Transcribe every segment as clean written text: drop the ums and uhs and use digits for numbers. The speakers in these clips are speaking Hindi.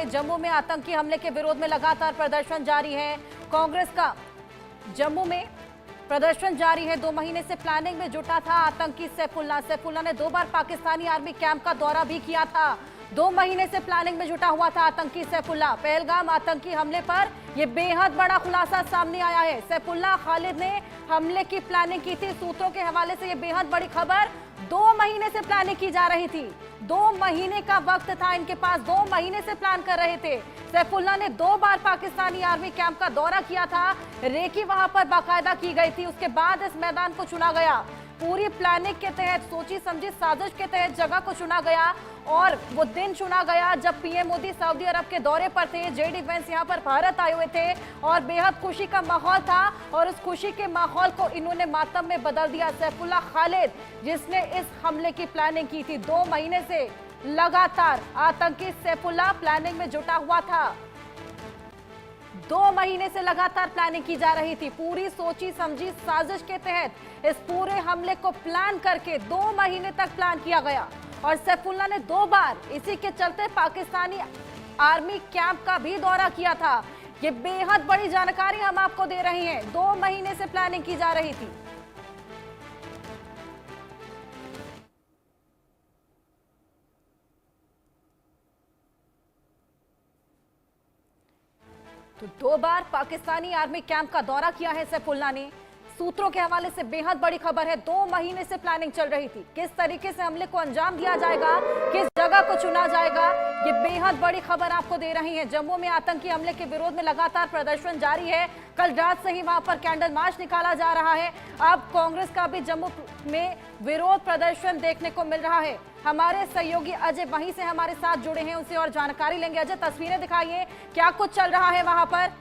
जम्मू में आतंकी हमले के विरोध में लगातार प्रदर्शन जारी है। कांग्रेस का जम्मू में प्रदर्शन जारी है। 2 महीने से प्लानिंग में जुटा था आतंकी सैफुल्लाह ने 2 बार पाकिस्तानी आर्मी कैंप का दौरा भी किया था। 2 महीने से प्लानिंग में जुटा हुआ था आतंकी सैफुल्लाह। पहलगाम आतंकी हमले पर यह बेहद बड़ा खुलासा सामने आया है। सैफुल्लाह खालिद ने हमले की प्लानिंग की थी। सूत्रों के हवाले से यह बेहद बड़ी खबर। 2 महीने से प्लानिंग की जा रही थी। 2 महीने का वक्त था इनके पास। 2 महीने से प्लान कर रहे थे। सैफुल्लाह ने 2 बार पाकिस्तानी आर्मी कैंप का दौरा किया था। रेकी वहां पर बाकायदा की गई थी। उसके बाद इस मैदान को चुना गया। पूरी प्लानिंग के तहत, सोची समझी साजिश के तहत जगह को चुना गया और वो दिन चुना गया जब पीएम मोदी सऊदी अरब के दौरे पर थे। जेडी वेंस यहाँ पर भारत आए हुए थे और बेहद खुशी का माहौल था और उस खुशी के माहौल को इन्होंने मातम में बदल दिया। सैफुल्लाह खालिद जिसने इस हमले की प्लानिंग की थी, 2 महीने से लगातार आतंकी सैफुल्लाह प्लानिंग में जुटा हुआ था। 2 महीने से लगातार प्लानिंग की जा रही थी। पूरी सोची समझी साजिश के तहत इस पूरे हमले को प्लान करके 2 महीने तक प्लान किया गया और सैफुल्लाह ने 2 बार इसी के चलते पाकिस्तानी आर्मी कैंप का भी दौरा किया था। ये बेहद बड़ी जानकारी हम आपको दे रहे हैं। 2 महीने से प्लानिंग की जा रही थी। तो 2 बार पाकिस्तानी आर्मी कैंप का दौरा किया है सैफुल्लाह ने। सूत्रों के हवाले से बेहद बड़ी खबर है। 2 महीने से प्लानिंग चल रही थी। किस तरीके से हमले को अंजाम दिया जाएगा, किस जगह को चुना जाएगा, ये बेहद बड़ी खबर आपको दे रही है। जम्मू में आतंकी हमले के विरोध में लगातार प्रदर्शन जारी है। कल रात से ही वहां पर कैंडल मार्च निकाला जा रहा है। अब कांग्रेस का भी जम्मू में विरोध प्रदर्शन देखने को मिल रहा है। हमारे सहयोगी अजय वहीं से हमारे साथ जुड़े हैं, उनसे और जानकारी लेंगे। अजय, तस्वीरें दिखाइए, क्या कुछ चल रहा है वहां पर?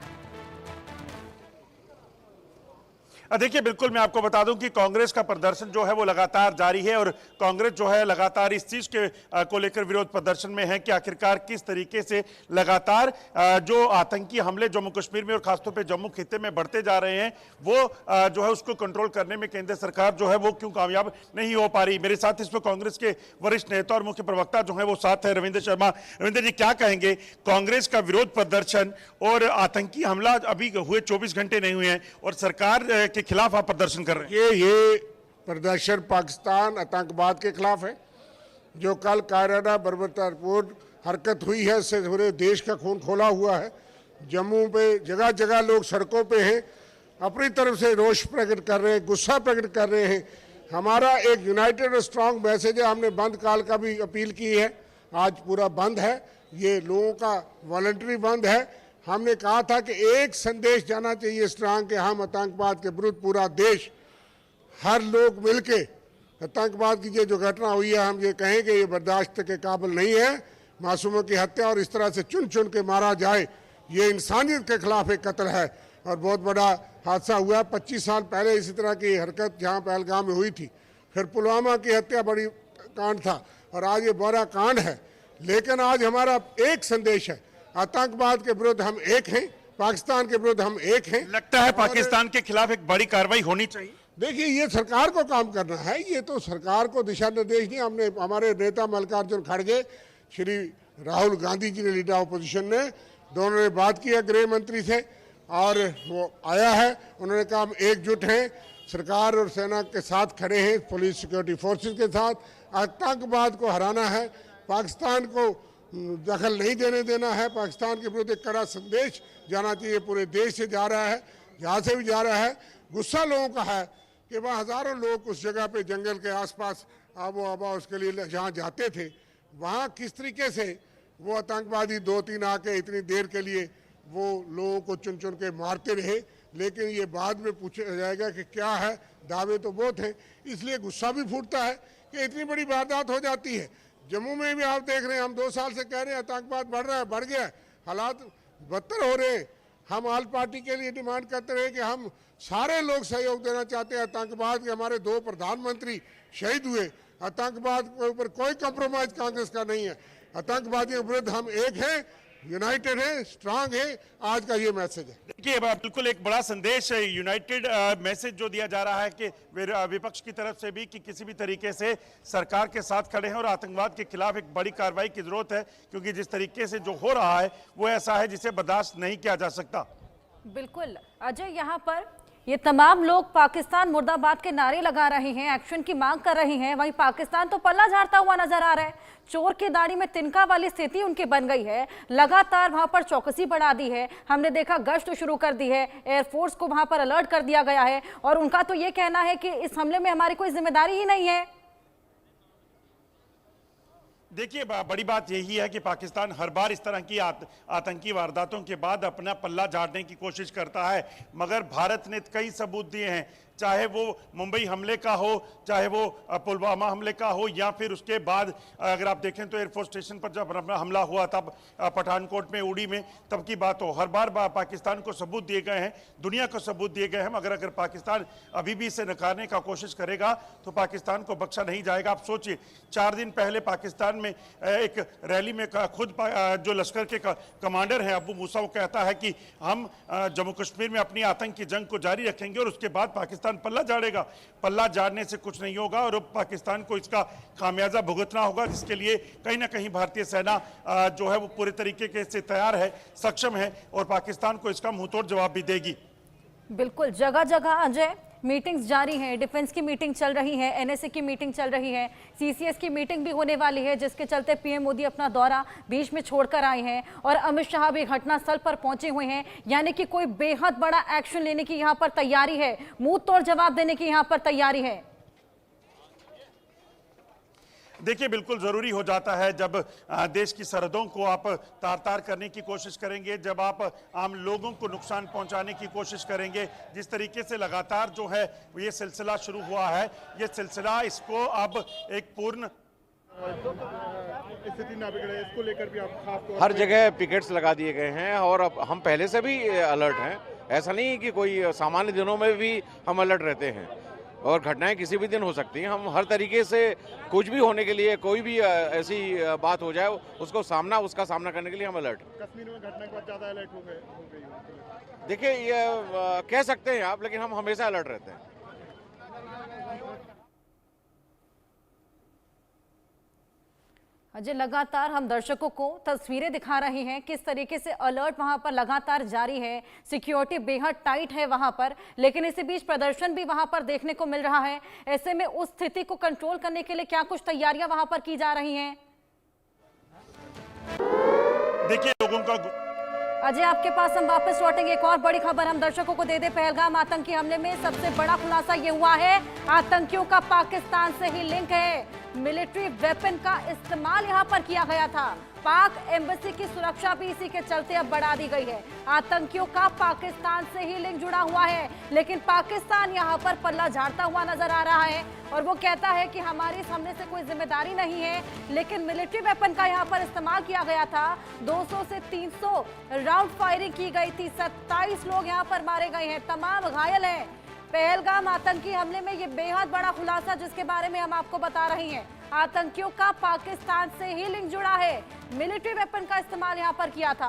देखिए, बिल्कुल मैं आपको बता दूं कि कांग्रेस का प्रदर्शन जो है वो लगातार जारी है और कांग्रेस जो है लगातार इस चीज के को लेकर विरोध प्रदर्शन में है कि आखिरकार किस तरीके से लगातार जो आतंकी हमले जम्मू कश्मीर में और खासतौर पे जम्मू खित्ते में बढ़ते जा रहे हैं वो जो है उसको कंट्रोल करने में केंद्र सरकार जो है वो क्यों कामयाब नहीं हो पा रही। मेरे साथ इसमें कांग्रेस के वरिष्ठ नेता और मुख्य प्रवक्ता जो है वो साथ है, रविंद्र शर्मा। रविंद्र जी, क्या कहेंगे? कांग्रेस का विरोध प्रदर्शन और आतंकी हमला अभी हुए 24 घंटे नहीं हुए हैं और सरकार के खिलाफ आप प्रदर्शन कर रहे हैं। ये प्रदर्शन पाकिस्तान आतंकवाद के खिलाफ है। जो कल कायराना बर्बरतापूर्ण हरकत हुई है, इससे पूरे देश का खून खोला हुआ है। जम्मू पे जगह जगह लोग सड़कों पे हैं, अपनी तरफ से रोष प्रकट कर रहे हैं, गुस्सा प्रकट कर रहे हैं। हमारा एक यूनाइटेड और स्ट्रांग मैसेज है। हमने बंद काल का भी अपील की है। आज पूरा बंद है, ये लोगों का वॉलंटरी बंद है। हमने कहा था कि एक संदेश जाना चाहिए स्ट्रांग के, हम आतंकवाद के विरुद्ध पूरा देश, हर लोग मिलके आतंकवाद की जो घटना हुई है, हम ये कहें कि ये बर्दाश्त के काबिल नहीं है। मासूमों की हत्या और इस तरह से चुन चुन के मारा जाए, ये इंसानियत के खिलाफ एक कत्ल है और बहुत बड़ा हादसा हुआ। 25 साल पहले इसी तरह की हरकत जहाँ पहलगाम में हुई थी, फिर पुलवामा की हत्या बड़ी कांड था और आज ये बड़ा कांड है। लेकिन आज हमारा एक संदेश है, आतंकवाद के विरुद्ध हम एक हैं, पाकिस्तान के विरुद्ध हम एक हैं। लगता है पाकिस्तान के खिलाफ एक बड़ी कार्रवाई होनी चाहिए। देखिए, ये सरकार को काम करना है, ये तो सरकार को दिशा निर्देश नहीं। हमने हमारे नेता मल्लिकार्जुन खड़गे, श्री राहुल गांधी जी ने, लीडर ऑपोजिशन ने, दोनों ने बात की है गृह मंत्री से और वो आया है। उन्होंने कहा हम एकजुट हैं, सरकार और सेना के साथ खड़े हैं, पुलिस सिक्योरिटी फोर्सेस के साथ। आतंकवाद को हराना है, पाकिस्तान को दखल नहीं देने देना है। पाकिस्तान के विरुद्ध एक कड़ा संदेश जाना चाहिए। पूरे देश से जा रहा है, यहाँ से भी जा रहा है। गुस्सा लोगों का है कि वहाँ हज़ारों लोग उस जगह पे जंगल के आसपास आबो हवा उसके लिए जहाँ जाते थे, वहाँ किस तरीके से वो आतंकवादी 2-3 आके इतनी देर के लिए वो लोगों को चुन चुन के मारते रहे। लेकिन ये बाद में पूछा जाएगा कि क्या है, दावे तो बहुत हैं। इसलिए गुस्सा भी फूटता है कि इतनी बड़ी वारदात हो जाती है। जम्मू में भी आप देख रहे हैं, हम 2 साल से कह रहे हैं आतंकवाद बढ़ रहा है, बढ़ गया है, हालात बदतर हो रहे हैं। हम ऑल पार्टी के लिए डिमांड करते रहे कि हम सारे लोग सहयोग देना चाहते हैं। आतंकवाद के हमारे 2 प्रधानमंत्री शहीद हुए, आतंकवाद के ऊपर कोई कंप्रोमाइज कांग्रेस का नहीं है। आतंकवादियों के विरुद्ध हम एक हैं, यूनाइटेड है, स्ट्रांग है। आज का ये मैसेज है। देखिए बिल्कुल एक बड़ा संदेश है, यूनाइटेड मैसेज जो दिया जा रहा है कि विपक्ष की तरफ से भी कि किसी भी तरीके से सरकार के साथ खड़े हैं और आतंकवाद के खिलाफ एक बड़ी कार्रवाई की जरूरत है, क्योंकि जिस तरीके से जो हो रहा है वो ऐसा है जिसे बर्दाश्त नहीं किया जा सकता। बिल्कुल अजय, यहाँ पर ये तमाम लोग पाकिस्तान मुर्दाबाद के नारे लगा रहे हैं, एक्शन की मांग कर रहे हैं, वहीं पाकिस्तान तो पल्ला झाड़ता हुआ नजर आ रहा है। चोर की दाढ़ी में तिनका वाली स्थिति उनकी बन गई है। लगातार वहां पर चौकसी बढ़ा दी है, हमने देखा गश्त शुरू कर दी है, एयरफोर्स को वहां पर अलर्ट कर दिया गया है और उनका तो ये कहना है कि इस हमले में हमारी कोई जिम्मेदारी ही नहीं है। देखिए बड़ी बात यही है कि पाकिस्तान हर बार इस तरह की आतंकी वारदातों के बाद अपना पल्ला झाड़ने की कोशिश करता है, मगर भारत ने कई सबूत दिए हैं, चाहे वो मुंबई हमले का हो, चाहे वो पुलवामा हमले का हो, या फिर उसके बाद अगर आप देखें तो एयरफोर्स स्टेशन पर जब हमला हुआ तब पठानकोट में, उड़ी में, तब की बात हो। हर बार पाकिस्तान को सबूत दिए गए हैं, दुनिया को सबूत दिए गए हैं, मगर अगर पाकिस्तान अभी भी इसे नकारने का कोशिश करेगा तो पाकिस्तान को बख्शा नहीं जाएगा। आप सोचिए 4 दिन पहले पाकिस्तान में एक रैली में खुद जो लश्कर के कमांडर हैं अबू मूसा, वो कहता है कि हम जम्मू कश्मीर में अपनी आतंक की जंग को जारी रखेंगे और उसके बाद पाकिस्तान पल्ला झाड़ेगा। पल्ला झाड़ने से कुछ नहीं होगा और अब पाकिस्तान को इसका खामियाजा भुगतना होगा, जिसके लिए कहीं ना कहीं भारतीय सेना जो है वो पूरे तरीके से तैयार है, सक्षम है और पाकिस्तान को इसका मुंहतोड़ जवाब भी देगी। बिल्कुल जगह जगह अजय मीटिंग्स जारी हैं, डिफेंस की मीटिंग चल रही है, एनएसए की मीटिंग चल रही है, सीसीएस की मीटिंग भी होने वाली है, जिसके चलते पीएम मोदी अपना दौरा बीच में छोड़कर आए हैं और अमित शाह भी घटनास्थल पर पहुंचे हुए हैं। यानी कि कोई बेहद बड़ा एक्शन लेने की यहां पर तैयारी है, मुंह तोड़ जवाब देने की यहां पर तैयारी है। देखिए बिल्कुल जरूरी हो जाता है जब देश की सरहदों को आप तार तार करने की कोशिश करेंगे, जब आप आम लोगों को नुकसान पहुंचाने की कोशिश करेंगे। जिस तरीके से लगातार जो है ये सिलसिला शुरू हुआ है, ये सिलसिला इसको अब एक पूर्ण स्थिति ना बिगड़े, इसको लेकर भी आप खास हर जगह पिकेट्स लगा दिए गए हैं और अब हम पहले से भी अलर्ट हैं। ऐसा नहीं कि कोई सामान्य दिनों में भी हम अलर्ट रहते हैं और घटनाएं किसी भी दिन हो सकती हैं। हम हर तरीके से कुछ भी होने के लिए, कोई भी ऐसी बात हो जाए उसका सामना करने के लिए हम अलर्ट। कश्मीर में घटना के बाद ज्यादा अलर्ट हो गई। देखिए ये कह सकते हैं आप, लेकिन हम हमेशा अलर्ट रहते हैं। अजय लगातार हम दर्शकों को तस्वीरें दिखा रहे हैं किस तरीके से अलर्ट वहां पर लगातार जारी है, सिक्योरिटी बेहद टाइट है वहां पर, लेकिन इसी बीच प्रदर्शन भी वहां पर देखने को मिल रहा है। ऐसे में उस स्थिति को कंट्रोल करने के लिए क्या कुछ तैयारियां वहां पर की जा रही हैं? देखिए लोगों का अजय आपके पास हम वापस लौटेंगे। एक और बड़ी खबर हम दर्शकों को दे दे। पहलगाम आतंकी हमले में सबसे बड़ा खुलासा ये हुआ है, आतंकियों का पाकिस्तान से ही लिंक है। मिलिट्री वेपन का इस्तेमाल यहां पर किया गया था। पाक एम्बेसी की सुरक्षा भी इसी के चलते अब बढ़ा दी गई है। आतंकियों का पाकिस्तान से ही लिंक जुड़ा हुआ है, लेकिन पाकिस्तान यहां पर पल्ला झाड़ता हुआ नजर आ रहा है और वो कहता है कि हमारी इस हमले से कोई जिम्मेदारी नहीं है। लेकिन मिलिट्री वेपन का यहां पर इस्तेमाल किया गया था। 200 से 300 राउंड फायरिंग की गई थी। 27 लोग यहां पर मारे गए हैं, तमाम घायल हैं। पहलगाम आतंकी हमले में ये बेहद बड़ा खुलासा जिसके बारे में हम आपको बता रहे हैं। आतंकियों का पाकिस्तान से ही लिंक जुड़ा है। मिलिट्री वेपन का इस्तेमाल यहां पर किया था।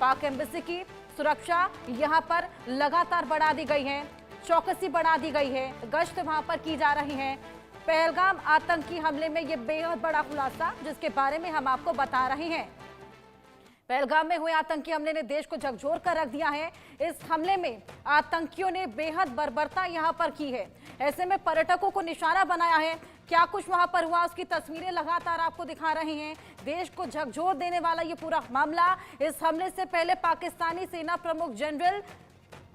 पाक एम्बेसी की सुरक्षा यहां पर लगातार बढ़ा दी गई है, चौकसी बढ़ा दी गई है, गश्त वहां पर की जा रही है। पहलगाम आतंकी हमले में ये बेहद बड़ा खुलासा जिसके बारे में हम आपको बता रहे हैं। पहलगाम में हुए आतंकी हमले ने देश को झकझोर कर रख दिया है। इस हमले में आतंकियों ने बेहद बर्बरता यहां पर की है। ऐसे में पर्यटकों को निशाना बनाया है। क्या कुछ वहां पर हुआ उसकी तस्वीरें लगातार आपको दिखा रहे हैं। देश को झकझोर देने वाला ये पूरा मामला। इस हमले से पहले पाकिस्तानी सेना प्रमुख जनरल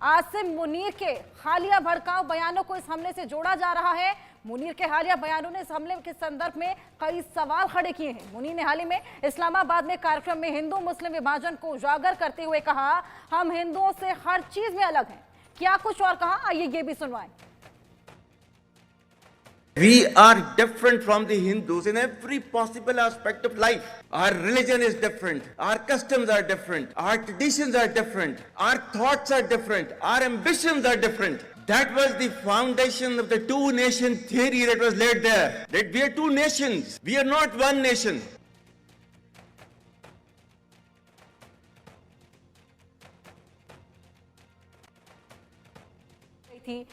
आसिम मुनीर के हालिया भड़काऊ बयानों को इस हमले से जोड़ा जा रहा है। मुनीर के हालिया बयानों ने इस हमले के संदर्भ में कई सवाल खड़े किए हैं। मुनीर ने हाल ही में इस्लामाबाद में कार्यक्रम में हिंदू मुस्लिम विभाजन को उजागर करते हुए कहा, हम हिंदुओं से हर चीज में अलग हैं। क्या कुछ और कहा, आइए ये भी सुनवाएं। We are different from the Hindus in every possible aspect of life. Our religion is different. Our customs are different. Our traditions are different. Our thoughts are different. Our ambitions are different. That was the foundation of the two-nation theory that was laid there. That we are two nations. We are not one nation. थी,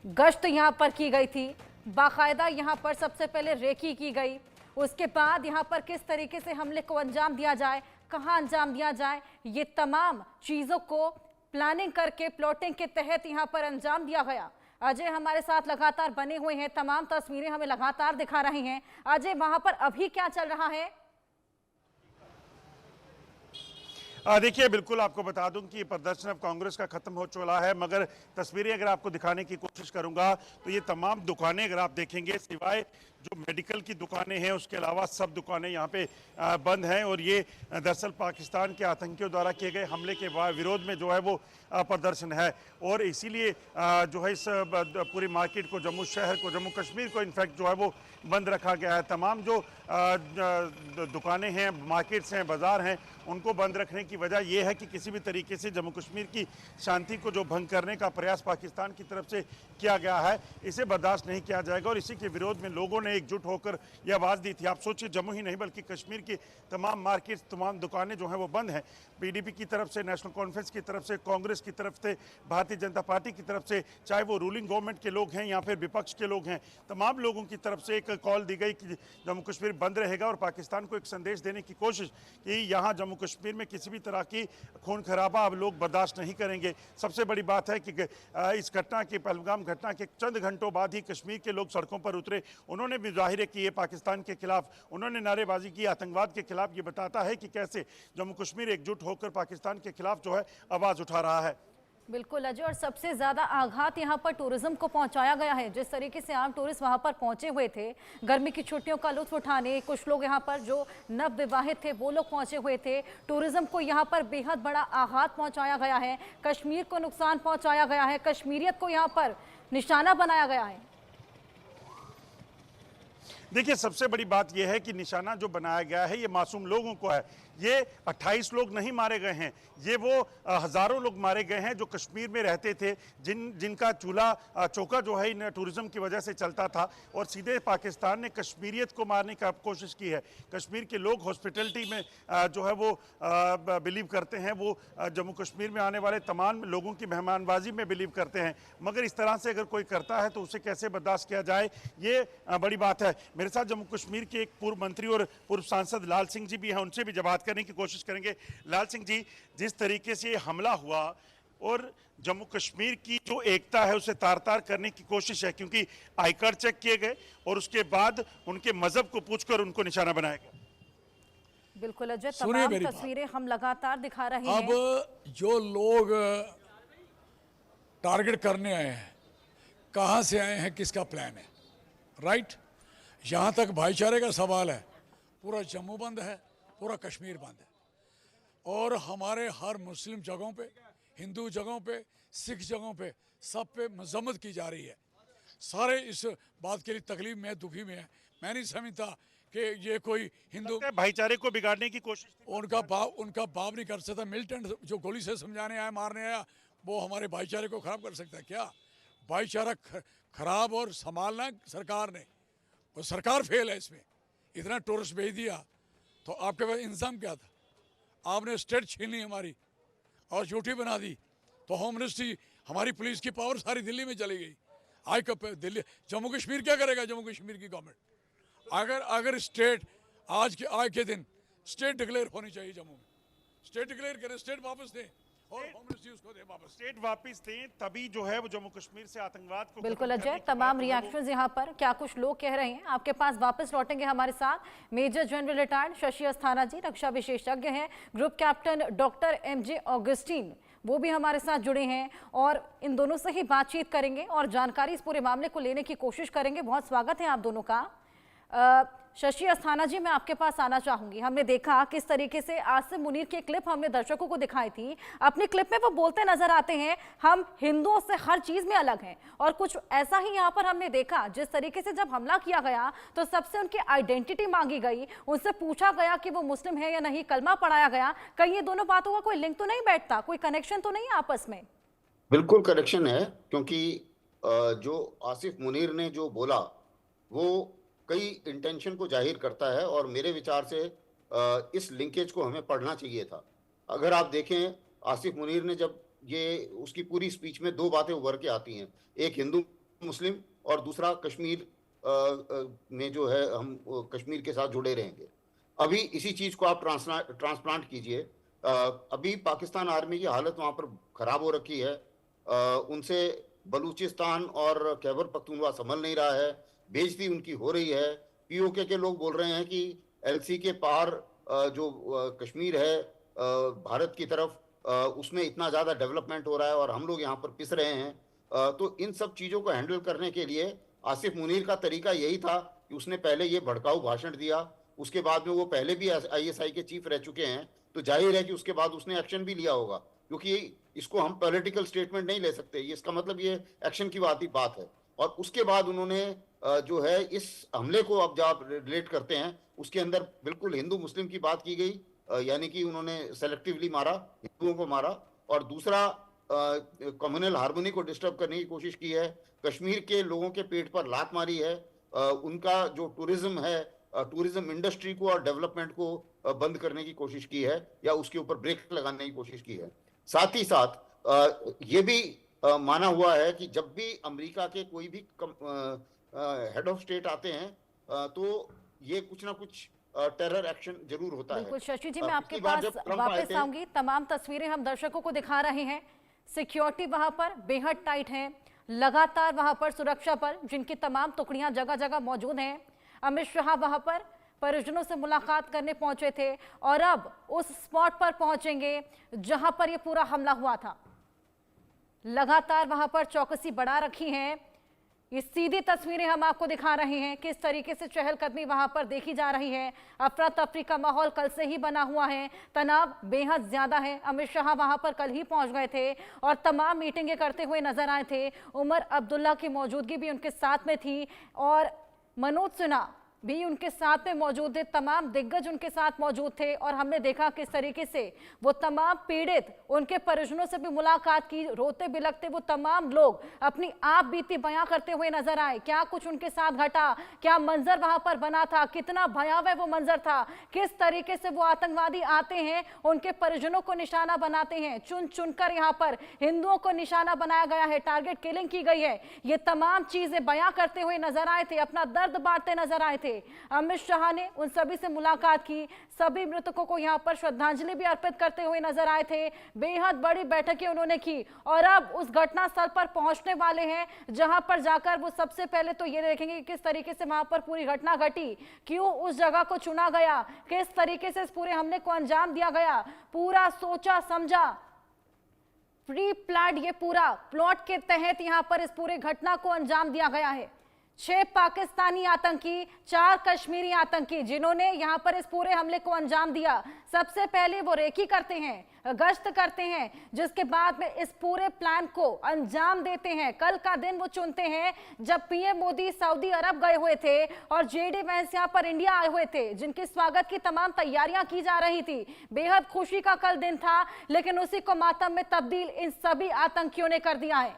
गश्त यहाँ पर की गई थी, बाकायदा यहाँ पर सबसे पहले रेकी की गई, उसके बाद यहाँ पर किस तरीके से हमले को अंजाम दिया जाए, कहाँ अंजाम दिया जाए, ये तमाम चीज़ों को प्लानिंग करके प्लॉटिंग के तहत यहाँ पर अंजाम दिया गया। अजय हमारे साथ लगातार बने हुए हैं, तमाम तस्वीरें हमें लगातार दिखा रहे हैं। अजय, वहां पर अभी क्या चल रहा है? देखिए, बिल्कुल आपको बता दूं कि ये प्रदर्शन अब कांग्रेस का खत्म हो चुका है, मगर तस्वीरें अगर आपको दिखाने की कोशिश करूंगा तो ये तमाम दुकानें अगर आप देखेंगे, सिवाय जो मेडिकल की दुकानें हैं उसके अलावा सब दुकानें यहाँ पे बंद हैं। और ये दरअसल पाकिस्तान के आतंकियों द्वारा किए गए हमले के विरोध में जो है वो प्रदर्शन है। और इसीलिए जो है इस पूरी मार्केट को, जम्मू शहर को, जम्मू कश्मीर को इनफैक्ट जो है वो बंद रखा गया है। तमाम जो दुकानें हैं, मार्केट्स हैं, बाज़ार हैं, उनको बंद रखने की वजह यह है कि किसी भी तरीके से जम्मू कश्मीर की शांति को जो भंग करने का प्रयास पाकिस्तान की तरफ से किया गया है, इसे बर्दाश्त नहीं किया जाएगा। और इसी के विरोध में लोगों ने एकजुट होकर यह आवाज़ दी थी। आप सोचिए, जम्मू ही नहीं बल्कि कश्मीर की तमाम मार्केट्स, तमाम दुकानें जो हैं वो बंद हैं। पीडीपी की तरफ से, नेशनल कॉन्फ्रेंस की तरफ से, कांग्रेस की तरफ से, भारतीय जनता पार्टी की तरफ से, चाहे वो रूलिंग गवर्नमेंट के लोग हैं या फिर विपक्ष के लोग हैं, तमाम लोगों की तरफ से एक कॉल दी गई कि जम्मू कश्मीर बंद रहेगा। और पाकिस्तान को एक संदेश देने की कोशिश कि यहाँ जम्मू कश्मीर में किसी भी तरह की खून खराबा अब लोग बर्दाश्त नहीं करेंगे। सबसे बड़ी बात है कि इस घटना के, पहलगाम घटना के चंद घंटों बाद ही कश्मीर के लोग सड़कों पर उतरे। उन्होंने भी जाहिर किए पाकिस्तान के खिलाफ, उन्होंने नारेबाजी की आतंकवाद के खिलाफ। ये बताता है कि कैसे जम्मू कश्मीर एकजुट होकर पाकिस्तान के खिलाफ जो है आवाज़ उठा रहा है। बिल्कुल अजय, और सबसे ज्यादा आघात यहाँ पर टूरिज्म को पहुंचाया गया है। जिस तरीके से आम टूरिस्ट वहां पर पहुंचे हुए थे गर्मी की छुट्टियों का लुत्फ उठाने, कुछ लोग यहाँ पर जो नव विवाहित थे वो लोग पहुंचे हुए थे, टूरिज्म को यहाँ पर बेहद बड़ा आघात पहुंचाया गया है, कश्मीर को नुकसान पहुंचाया गया है, कश्मीरियत को यहाँ पर निशाना बनाया गया है। देखिए, सबसे बड़ी बात यह है कि निशाना जो बनाया गया है ये मासूम लोगों को है। ये 28 लोग नहीं मारे गए हैं, ये वो हज़ारों लोग मारे गए हैं जो कश्मीर में रहते थे, जिनका चूल्हा चौका जो है इन टूरिज्म की वजह से चलता था। और सीधे पाकिस्तान ने कश्मीरियत को मारने की कोशिश की है। कश्मीर के लोग हॉस्पिटलिटी में जो है वो बिलीव करते हैं, वो जम्मू कश्मीर में आने वाले तमाम लोगों की मेहमानबाजी में बिलीव करते हैं। मगर इस तरह से अगर कोई करता है तो उसे कैसे बर्दाश्त किया जाए, ये बड़ी बात है। मेरे साथ जम्मू कश्मीर के एक पूर्व मंत्री और पूर्व सांसद लाल सिंह जी भी हैं, उनसे भी बात करने की कोशिश करेंगे। लाल सिंह जी, जिस तरीके से ये हमला हुआ और जम्मू कश्मीर की जो एकता है उसे तार तार करने की कोशिश है, क्योंकि आई कार्ड चेक किए गए और उसके बाद उनके मजहब को पूछकर उनको निशाना बनाया गया। बिल्कुल अजय, तमाम तस्वीरें हम लगातार दिखा रहे हैं। अब जो लोग टारगेट करने आए हैं, कहां से आए हैं, किसका प्लान है, राइट? यहाँ तक भाईचारे का सवाल है, पूरा जम्मू बंद है, पूरा कश्मीर बंद है। और हमारे हर मुस्लिम जगहों पे, हिंदू जगहों पे, सिख जगहों पे, सब पे मजम्मत की जा रही है। सारे इस बात के लिए तकलीफ में, दुखी में है। मैं नहीं समझता कि ये कोई हिंदू भाईचारे को बिगाड़ने की कोशिश, उनका बाप नहीं कर सकता। मिलिटेंट जो गोली से समझाने आया, मारने आया, वो हमारे भाईचारे को खराब कर सकता है क्या? भाईचारा खराब और संभालना सरकार ने, और सरकार फेल है इसमें। इतना टूरिस्ट भेज दिया तो आपके पास इंतजाम क्या था? आपने स्टेट छीन ली हमारी और झूठी बना दी, तो होम मिनिस्ट्री, हमारी पुलिस की पावर सारी दिल्ली में चली गई। आज कब दिल्ली, जम्मू कश्मीर क्या करेगा? जम्मू कश्मीर की गवर्नमेंट अगर स्टेट आज के दिन स्टेट डिक्लेयर होनी चाहिए, जम्मू में स्टेट डिक्लेयर करें, स्टेट वापस दें और होम मिनिस्ट्री उसको दे वापस, स्टेट वापस दें, तभी जो है वो जम्मू कश्मीर से आतंकवाद को। बिल्कुल अजय, तमाम रिएक्शंस यहाँ पर, क्या कुछ लोग कह रहे हैं आपके पास वापस लौटेंगे। हमारे साथ major general retired Shashi Asthana ji, रक्षा विशेषज्ञ हैं, group captain doctor MJ Augustine, वो भी हमारे साथ जुड़े हैं और इन दोनों से ही बातचीत करेंगे और जानकारी इस पूरे मामले को लेने की कोशिश करेंगे। बहुत स्वागत है आप दोनों का। शशि अस्थाना जी, मैं आपके पास आना चाहूंगी। हमने देखा किस तरीके से आसिम मुनीर की क्लिप हमने दर्शकों को दिखाई थी। अपनी क्लिप में वो बोलते नजर आते हैं, हम हिंदुओं से हर चीज में अलग हैं, और कुछ ऐसा ही यहाँ पर हमने देखा। जिस तरीके से जब हमला किया गया तो सबसे उनकी आइडेंटिटी मांगी गई, उनसे पूछा गया कि वो मुस्लिम है या नहीं, कलमा पढ़ाया गया। कहीं ये दोनों बातों का कोई लिंक तो नहीं बैठता, कोई कनेक्शन तो नहीं आपस में? बिल्कुल कनेक्शन है, क्योंकि जो आसिफ मुनीर ने जो बोला वो कई इंटेंशन को जाहिर करता है, और मेरे विचार से इस लिंकेज को हमें पढ़ना चाहिए था। अगर आप देखें, आसिफ मुनीर ने जब ये उसकी पूरी स्पीच में दो बातें उभर के आती हैं, एक हिंदू मुस्लिम और दूसरा कश्मीर में जो है हम कश्मीर के साथ जुड़े रहेंगे। अभी इसी चीज को आप ट्रांसप्लांट कीजिए, अभी पाकिस्तान आर्मी की हालत वहां पर खराब हो रखी है, उनसे बलूचिस्तान और खैबर पख्तूनख्वा संभल नहीं रहा है, बेइज्जती उनकी हो रही है। पीओके के लोग बोल रहे हैं कि एलसी के पार जो कश्मीर है भारत की तरफ, उसमें इतना ज्यादा डेवलपमेंट हो रहा है और हम लोग यहाँ पर पिस रहे हैं। तो इन सब चीजों को हैंडल करने के लिए आसिफ मुनीर का तरीका यही था कि उसने पहले ये भड़काऊ भाषण दिया, उसके बाद में वो पहले भी आईएसआई के चीफ रह चुके हैं, तो जाहिर है कि उसके बाद उसने एक्शन भी लिया होगा, क्योंकि इसको हम पॉलिटिकल स्टेटमेंट नहीं ले सकते, ये इसका मतलब ये एक्शन की बात है। और उसके बाद उन्होंने जो है इस हमले को अब जब आप रिलेट करते हैं उसके अंदर बिल्कुल हिंदू मुस्लिम की बात की गई, यानी कि उन्होंने सेलेक्टिवली मारा, हिंदुओं को मारा, और दूसरा कम्युनल हार्मनी को डिस्टर्ब करने की कोशिश की है, कश्मीर के लोगों के पेट पर लात मारी है, उनका जो टूरिज्म है, टूरिज्म इंडस्ट्री को और डेवलपमेंट को बंद करने की कोशिश की है या उसके ऊपर ब्रेक लगाने की कोशिश की है। साथ ही साथ ये भी माना हुआ है कि जब भी अमेरिका के कोई भी हेड ऑफ स्टेट आते हैं तो ये कुछ ना कुछ टेरर एक्शन जरूर होता है। बिल्कुल शशि जी, मैं आपके पास वापस आऊंगी। तमाम तस्वीरें हम दर्शकों को दिखा रहे हैं, सिक्योरिटी वहां पर बेहद टाइट है, लगातार वहां पर सुरक्षा बल जिनकी तमाम टुकड़ियां जगह जगह मौजूद हैं। अमित शाह वहां पर परिजनों से मुलाकात करने पहुंचे थे और अब उस स्पॉट पर पहुंचेंगे जहां पर यह पूरा हमला हुआ था। लगातार वहां पर चौकसी बढ़ा रखी है। ये सीधी तस्वीरें हम आपको दिखा रहे हैं किस तरीके से चहलकदमी वहां पर देखी जा रही है। अफरा तफरी का माहौल कल से ही बना हुआ है, तनाव बेहद ज्यादा है। अमित शाह वहां पर कल ही पहुंच गए थे और तमाम मीटिंगें करते हुए नजर आए थे। उमर अब्दुल्ला की मौजूदगी भी उनके साथ में थी और मनोज सिन्हा भी उनके साथ में मौजूद थे। तमाम दिग्गज उनके साथ मौजूद थे और हमने देखा किस तरीके से वो तमाम पीड़ित, उनके परिजनों से भी मुलाकात की, रोते बिलखते वो तमाम लोग अपनी आप बीती बयां करते हुए नजर आए। क्या कुछ उनके साथ घटा, क्या मंजर वहां पर बना था, कितना भयावह वो मंजर था, किस तरीके से वो आतंकवादी आते हैं, उनके परिजनों को निशाना बनाते हैं, चुन चुनकर यहाँ पर हिंदुओं को निशाना बनाया गया है, टारगेट किलिंग की गई है। ये तमाम चीजें बयां करते हुए नजर आए थे, अपना दर्द बांटते नजर आए थे। अमित शाह ने उन सभी से मुलाकात की, सभी मृतकों को यहां पर श्रद्धांजलि भी अर्पित करते हुए नजर आए थे। बेहद बड़ी बैठकें उन्होंने की और अब उस घटनास्थल पर पहुंचने वाले हैं जहां पर जाकर वो सबसे पहले तो ये देखेंगे कि किस तरीके से वहां पर पूरी घटना घटी, क्यों उस जगह को चुना गया, किस तरीके से इस पूरे हमले को अंजाम दिया गया। पूरा सोचा समझा, प्री प्लान, ये पूरा प्लॉट के तहत यहां पर इस पूरे घटना को अंजाम दिया गया है। 6 पाकिस्तानी आतंकी, 4 कश्मीरी आतंकी जिन्होंने यहां पर इस पूरे हमले को अंजाम दिया। सबसे पहले वो रेकी करते हैं, गश्त करते हैं, जिसके बाद में इस पूरे प्लान को अंजाम देते हैं। कल का दिन वो चुनते हैं जब पीएम मोदी सऊदी अरब गए हुए थे और जेडी वैंस यहां पर इंडिया आए हुए थे, जिनके स्वागत की तमाम तैयारियां की जा रही थी। बेहद खुशी का कल दिन था, लेकिन उसी को मातम में तब्दील इन सभी आतंकियों ने कर दिया है।